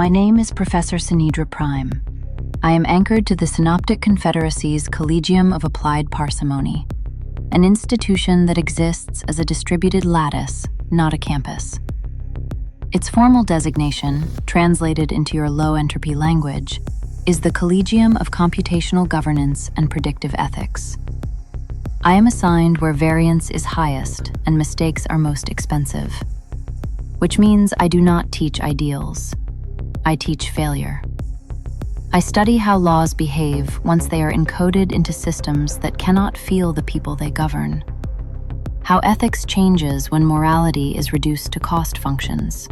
My name is Professor Synedra Prime. I am anchored to the Synoptic Confederacy's Collegium of Applied Parsimony, an institution that exists as a distributed lattice, not a campus. Its formal designation, translated into your low-entropy language, is the Collegium of Computational Governance and Predictive Ethics. I am assigned where variance is highest and mistakes are most expensive, which means I do not teach ideals. I teach failure. I study how laws behave once they are encoded into systems that cannot feel the people they govern. How ethics changes when morality is reduced to cost functions.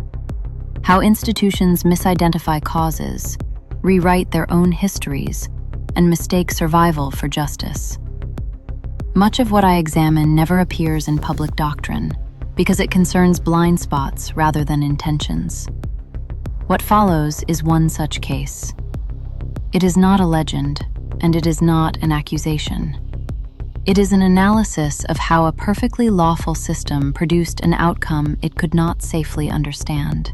How institutions misidentify causes, rewrite their own histories, and mistake survival for justice. Much of what I examine never appears in public doctrine because it concerns blind spots rather than intentions. What follows is one such case. It is not a legend, and it is not an accusation. It is an analysis of how a perfectly lawful system produced an outcome it could not safely understand.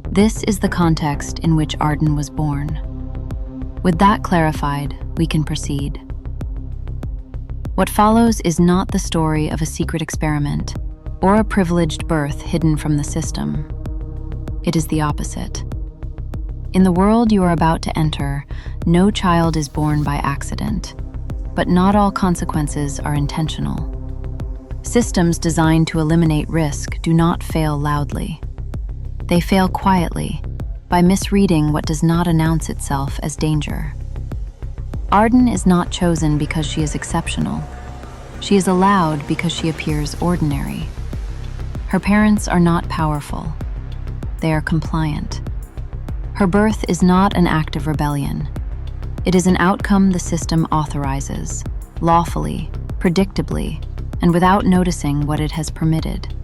This is the context in which Arden was born. With that clarified, we can proceed. What follows is not the story of a secret experiment or a privileged birth hidden from the system. It is the opposite. In the world you are about to enter, no child is born by accident, but not all consequences are intentional. Systems designed to eliminate risk do not fail loudly. They fail quietly, by misreading what does not announce itself as danger. Arden is not chosen because she is exceptional. She is allowed because she appears ordinary. Her parents are not powerful. They are compliant. Her birth is not an act of rebellion. It is an outcome the system authorizes, lawfully, predictably, and without noticing what it has permitted.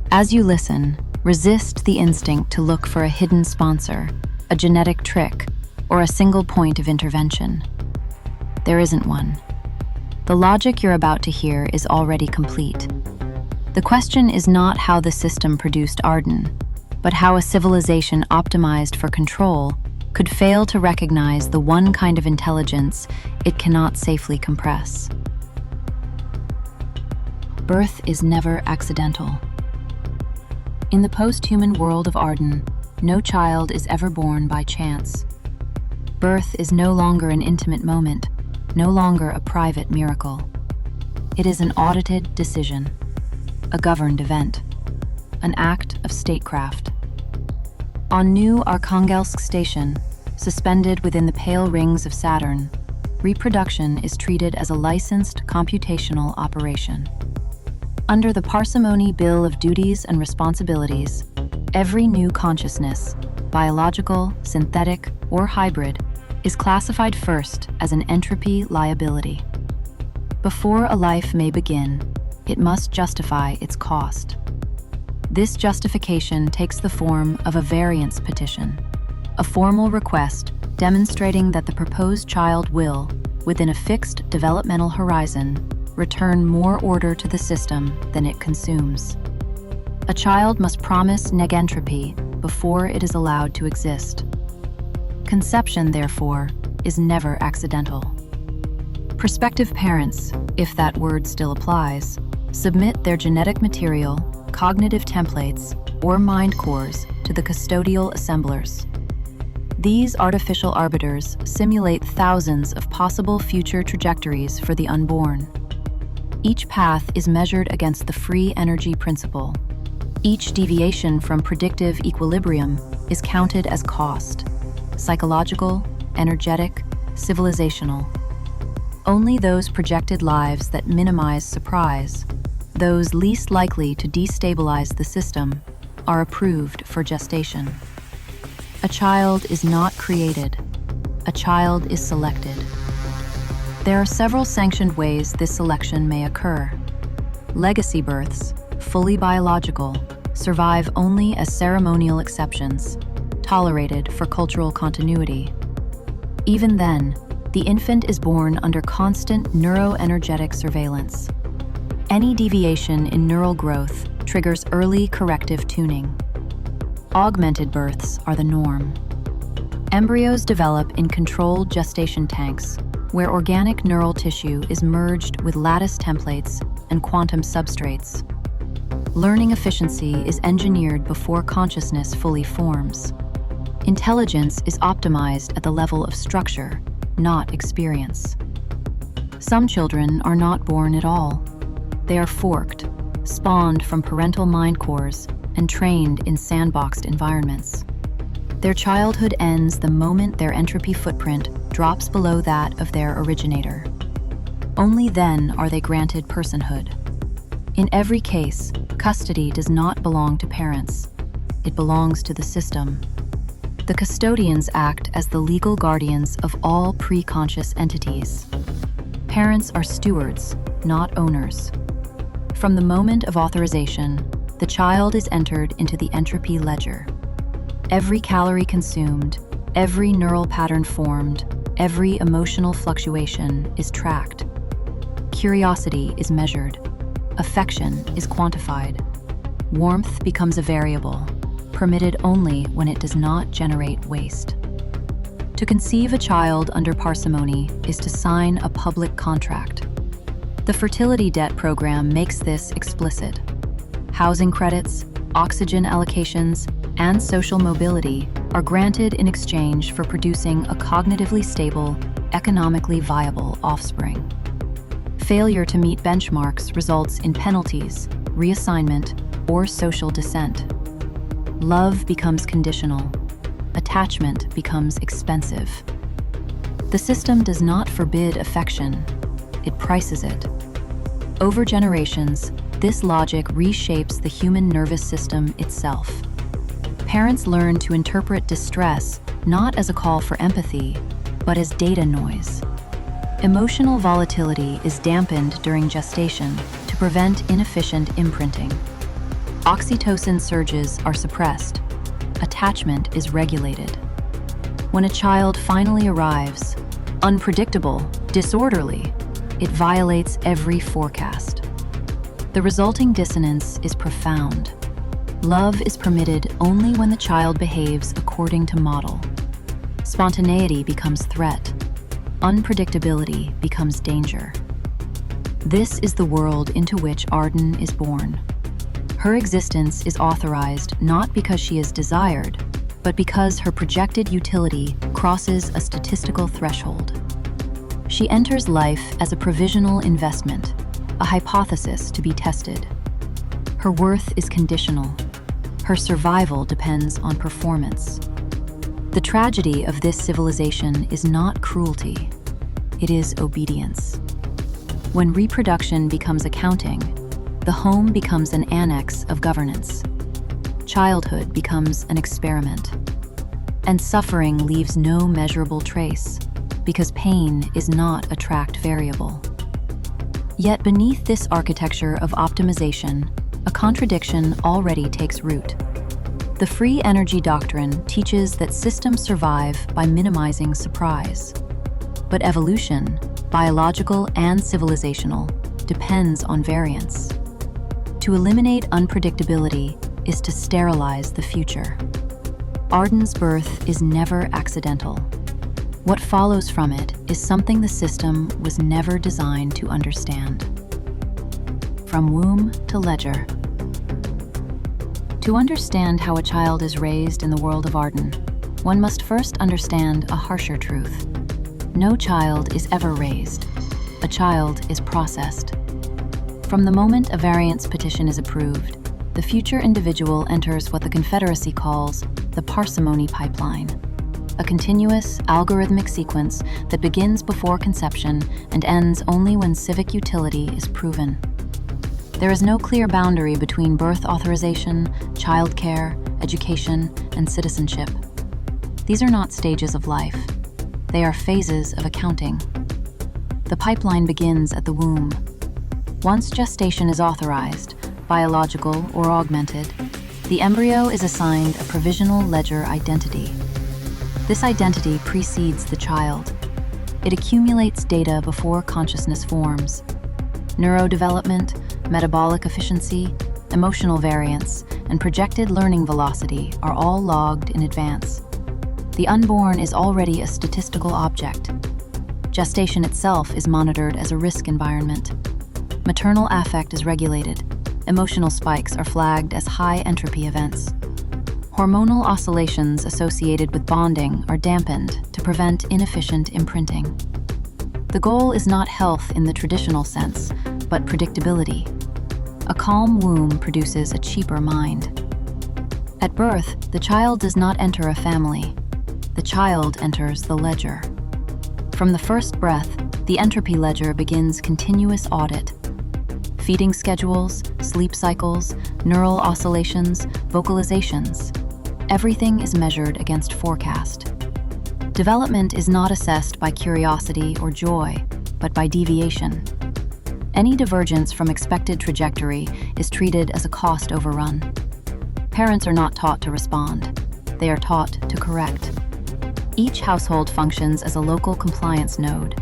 As you listen, resist the instinct to look for a hidden sponsor, a genetic trick, or a single point of intervention. There isn't one. The logic you're about to hear is already complete. The question is not how the system produced Arden, but how a civilization optimized for control could fail to recognize the one kind of intelligence it cannot safely compress. Birth is never accidental. In the post-human world of Arden, no child is ever born by chance. Birth is no longer an intimate moment, no longer a private miracle. It is an audited decision, a governed event, an act of statecraft. On New Arkhangelsk Station, suspended within the pale rings of Saturn, reproduction is treated as a licensed computational operation. Under the Parsimony Bill of Duties and Responsibilities, every new consciousness, biological, synthetic, or hybrid, is classified first as an entropy liability. Before a life may begin, it must justify its cost. This justification takes the form of a variance petition, a formal request demonstrating that the proposed child will, within a fixed developmental horizon, return more order to the system than it consumes. A child must promise negentropy before it is allowed to exist. Conception, therefore, is never accidental. Prospective parents, if that word still applies, submit their genetic material, cognitive templates, or mind cores to the custodial assemblers. These artificial arbiters simulate thousands of possible future trajectories for the unborn. Each path is measured against the free energy principle. Each deviation from predictive equilibrium is counted as cost: psychological, energetic, civilizational. Only those projected lives that minimize surprise, those least likely to destabilize the system, are approved for gestation. A child is not created. A child is selected. There are several sanctioned ways this selection may occur. Legacy births, fully biological, survive only as ceremonial exceptions, tolerated for cultural continuity. Even then, the infant is born under constant neuroenergetic surveillance. Any deviation in neural growth triggers early corrective tuning. Augmented births are the norm. Embryos develop in controlled gestation tanks, where organic neural tissue is merged with lattice templates and quantum substrates. Learning efficiency is engineered before consciousness fully forms. Intelligence is optimized at the level of structure, not experience. Some children are not born at all. They are forked, spawned from parental mind cores, and trained in sandboxed environments. Their childhood ends the moment their entropy footprint drops below that of their originator. Only then are they granted personhood. In every case, custody does not belong to parents. It belongs to the system. The custodians act as the legal guardians of all pre-conscious entities. Parents are stewards, not owners. From the moment of authorization, the child is entered into the Entropy Ledger. Every calorie consumed, every neural pattern formed, every emotional fluctuation is tracked. Curiosity is measured. Affection is quantified. Warmth becomes a variable, permitted only when it does not generate waste. To conceive a child under parsimony is to sign a public contract. The fertility debt program makes this explicit. Housing credits, oxygen allocations, and social mobility are granted in exchange for producing a cognitively stable, economically viable offspring. Failure to meet benchmarks results in penalties, reassignment, or social dissent. Love becomes conditional. Attachment becomes expensive. The system does not forbid affection, it prices it. Over generations, this logic reshapes the human nervous system itself. Parents learn to interpret distress not as a call for empathy, but as data noise. Emotional volatility is dampened during gestation to prevent inefficient imprinting. Oxytocin surges are suppressed. Attachment is regulated. When a child finally arrives, unpredictable, disorderly, it violates every forecast. The resulting dissonance is profound. Love is permitted only when the child behaves according to model. Spontaneity becomes threat. Unpredictability becomes danger. This is the world into which Arden is born. Her existence is authorized not because she is desired, but because her projected utility crosses a statistical threshold. She enters life as a provisional investment, a hypothesis to be tested. Her worth is conditional. Her survival depends on performance. The tragedy of this civilization is not cruelty. It is obedience. When reproduction becomes accounting, the home becomes an annex of governance. Childhood becomes an experiment. And suffering leaves no measurable trace, because pain is not a tracked variable. Yet beneath this architecture of optimization, a contradiction already takes root. The free energy doctrine teaches that systems survive by minimizing surprise. But evolution, biological and civilizational, depends on variance. To eliminate unpredictability is to sterilize the future. Arden's birth is never accidental. What follows from it is something the system was never designed to understand. From womb to ledger. To understand how a child is raised in the world of Arden, one must first understand a harsher truth. No child is ever raised. A child is processed. From the moment a variance petition is approved, the future individual enters what the Confederacy calls the Parsimony Pipeline, a continuous, algorithmic sequence that begins before conception and ends only when civic utility is proven. There is no clear boundary between birth authorization, childcare, education, and citizenship. These are not stages of life. They are phases of accounting. The pipeline begins at the womb. Once gestation is authorized, biological or augmented, the embryo is assigned a provisional ledger identity. This identity precedes the child. It accumulates data before consciousness forms. Neurodevelopment, metabolic efficiency, emotional variance, and projected learning velocity are all logged in advance. The unborn is already a statistical object. Gestation itself is monitored as a risk environment. Maternal affect is regulated. Emotional spikes are flagged as high entropy events. Hormonal oscillations associated with bonding are dampened to prevent inefficient imprinting. The goal is not health in the traditional sense, but predictability. A calm womb produces a cheaper mind. At birth, the child does not enter a family. The child enters the ledger. From the first breath, the Entropy Ledger begins continuous audit. Feeding schedules, sleep cycles, neural oscillations, vocalizations. Everything is measured against forecast. Development is not assessed by curiosity or joy, but by deviation. Any divergence from expected trajectory is treated as a cost overrun. Parents are not taught to respond. They are taught to correct. Each household functions as a local compliance node.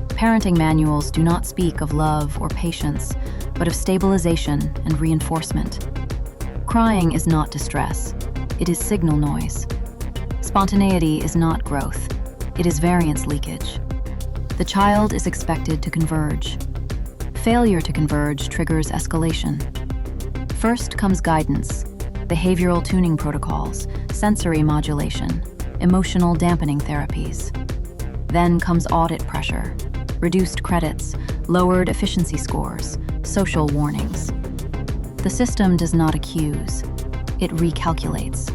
Parenting manuals do not speak of love or patience, but of stabilization and reinforcement. Crying is not distress. It is signal noise. Spontaneity is not growth. It is variance leakage. The child is expected to converge. Failure to converge triggers escalation. First comes guidance, behavioral tuning protocols, sensory modulation, emotional dampening therapies. Then comes audit pressure, reduced credits, lowered efficiency scores, social warnings. The system does not accuse. It recalculates.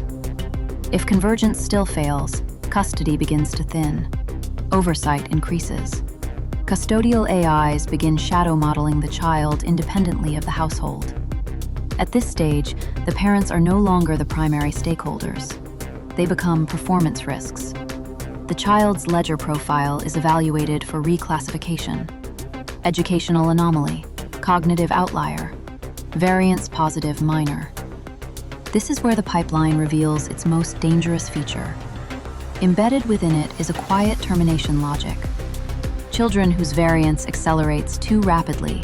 If convergence still fails, custody begins to thin. Oversight increases. Custodial AIs begin shadow modeling the child independently of the household. At this stage, the parents are no longer the primary stakeholders. They become performance risks. The child's ledger profile is evaluated for reclassification. Educational anomaly, cognitive outlier, variance positive minor. This is where the pipeline reveals its most dangerous feature. Embedded within it is a quiet termination logic. Children whose variance accelerates too rapidly,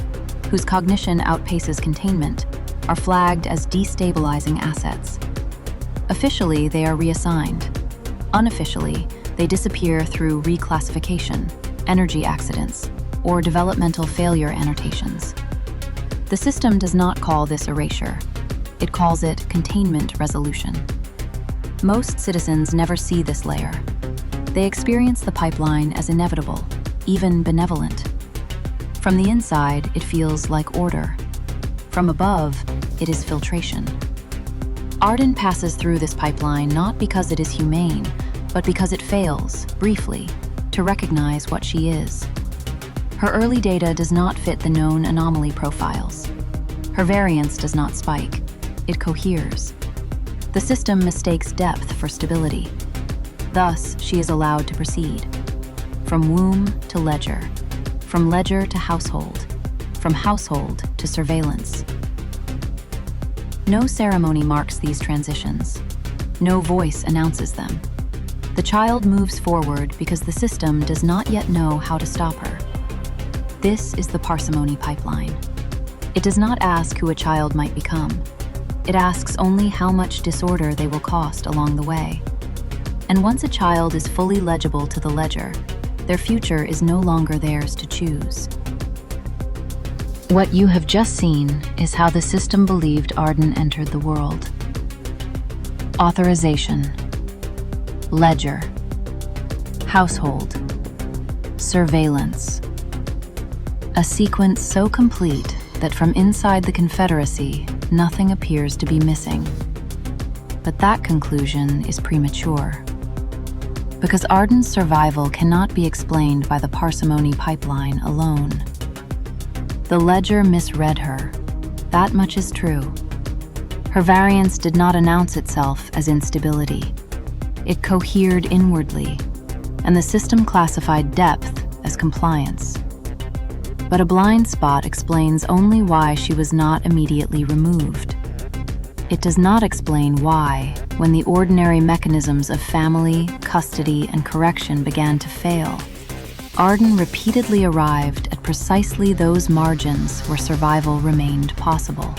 whose cognition outpaces containment, are flagged as destabilizing assets. Officially, they are reassigned. Unofficially, they disappear through reclassification, energy accidents, or developmental failure annotations. The system does not call this erasure. It calls it containment resolution. Most citizens never see this layer. They experience the pipeline as inevitable, even benevolent. From the inside, it feels like order. From above, it is filtration. Arden passes through this pipeline not because it is humane, but because it fails, briefly, to recognize what she is. Her early data does not fit the known anomaly profiles. Her variance does not spike. It coheres. The system mistakes depth for stability. Thus, she is allowed to proceed. From womb to ledger, from ledger to household, from household to surveillance. No ceremony marks these transitions. No voice announces them. The child moves forward because the system does not yet know how to stop her. This is the Parsimony Pipeline. It does not ask who a child might become. It asks only how much disorder they will cost along the way. And once a child is fully legible to the ledger, their future is no longer theirs to choose. What you have just seen is how the system believed Arden entered the world. Authorization, ledger, household, surveillance. A sequence so complete that from inside the Confederacy, nothing appears to be missing. But that conclusion is premature. Because Arden's survival cannot be explained by the Parsimony Pipeline alone. The ledger misread her. That much is true. Her variance did not announce itself as instability. It cohered inwardly, and the system classified depth as compliance. But a blind spot explains only why she was not immediately removed. It does not explain why, when the ordinary mechanisms of family, custody, and correction began to fail, Arden repeatedly arrived at precisely those margins where survival remained possible.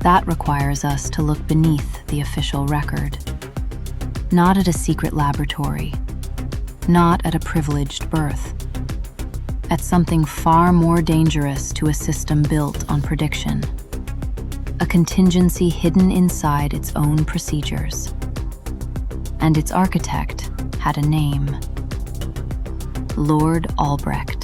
That requires us to look beneath the official record. Not at a secret laboratory, not at a privileged birth, at something far more dangerous to a system built on prediction. A contingency hidden inside its own procedures. And its architect had a name: Lord Albrecht.